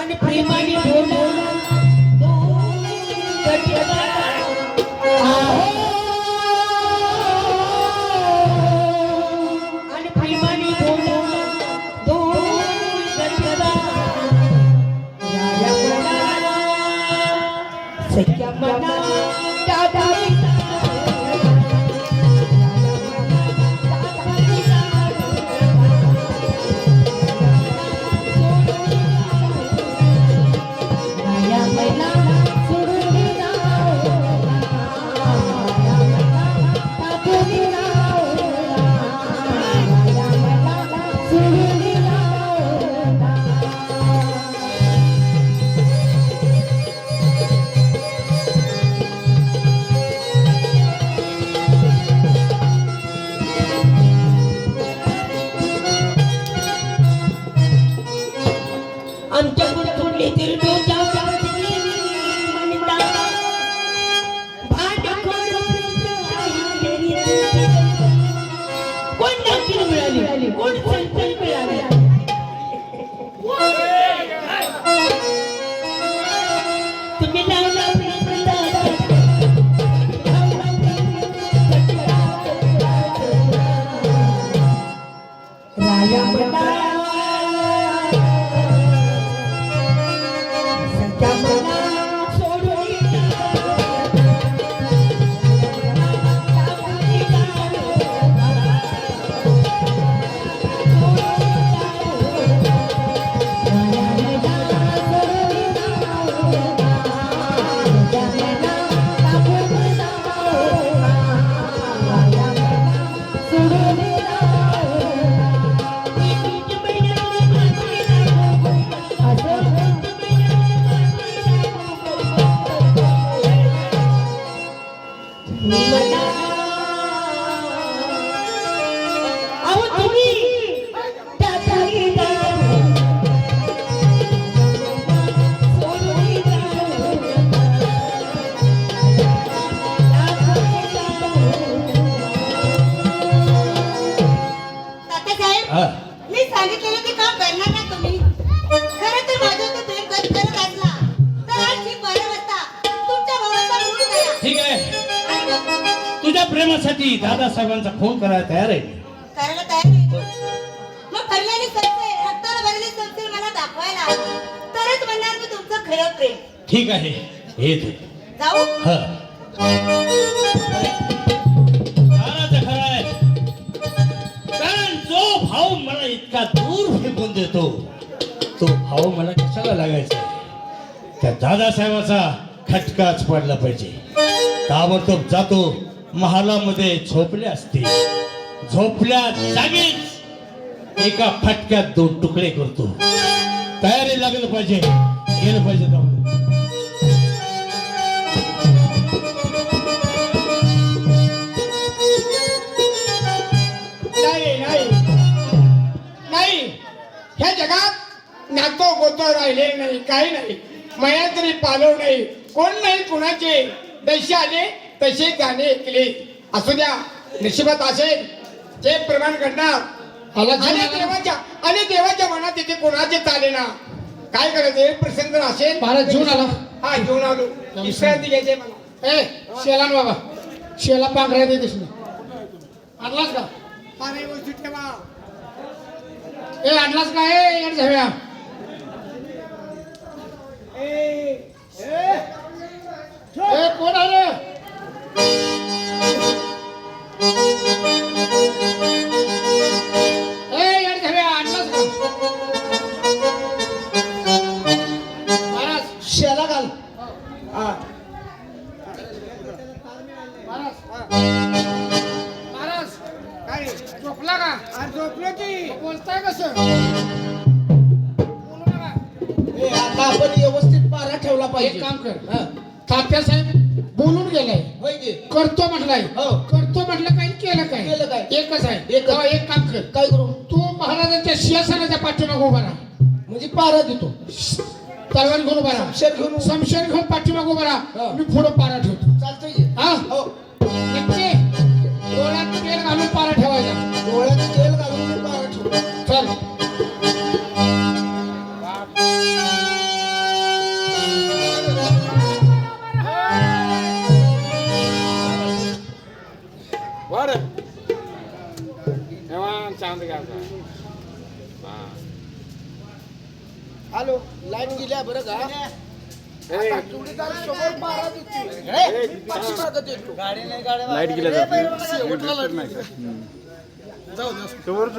आणि प्रेमाने बोला दोन गटका आणि प्रेमाने बोला दोन गटका या मना सख्या मना दादा प्रेमासाठी दादासाहेबांचा फोन करायला तयार आहे. करायला तयार आहे. मग कल्याणी संस्थे रक्ताला भरलेली संस्थे मला दाखवायला तरच म्हणणार मी तुमचं खरं प्रेम. ठीक आहे येते जाऊ. दादाचं खरं आहे कारण जो भाऊ मला इतका दूर फेकून देतो तो भाऊ मला कशाला लागायचा. त्या दादासाहेबाचा खटकाच पडला पाहिजे. ताबडतोब जातो महालामध्ये झोपले असते. झोपल्या जागीच एका फटक्यात दोन तुकडे करतो. तयारी लागलं पाहिजे. गेलं पाहिजे. नाही नाही नाही ह्या जगात नातो गोतो राहिले नाही. काही नाही. मया तरी पालव नाही. कोण नाही कुणाचे. जसे आले तसे गाणे ऐकले. असू द्या. नशिबात असेल जे प्रमाण करणार. आणि देवाच्या मनात तिथे कोणाचे चाले ना. काय करायचे प्रसंग असेल. महाराज जेवून आला. हा जेवून आलो. विश्रांती घ्यायचे मला. ए शेलान बाबा शेला पांघराय देतेस ना. आणलास का. अरे वस्तू ठेवा. ए आणलास का. ए यार झाव्या. ए कोण आलं. ए यार झाव्या आणलास का. महाराज शेला घाल. महाराज काय झोपला का. झोपलो की. बोलताय कसं. बोलू नका. आता आपण व्यवस्थित पारा ठेवला एक पाहिजे. काम कर. तात्या साहेब बोलून गेलाय. होय की. करतो म्हटलाय. हो. करतो म्हटलं काय केलं काय. केलं काय? एकच आहे. एकच. तेव्हा एक काम कर. काय करू. तू महाराजांच्या सिंहासनाच्या पाठीमागे उभा राहा. म्हणजे पारा देतो. तलवार घेऊन उभा राहा. शमशेर घेऊन. शमशेर घेऊन पाठीमागे उभा राहा. हो. मी पुढे पारा ठेवतो. चालतंय की. हा हो. नक्की डोळ्यात तेल घालून पारा ठेवायचा. डोळ्यात तेल घालून मी पारा ठेवतो. चल. हॅलो लाईट गेल्या बरं का आता जोडीदार 112 देते पाठीमागं देतो. लाईट गेल्या शेवटला लाईट गेली. जाऊ दे.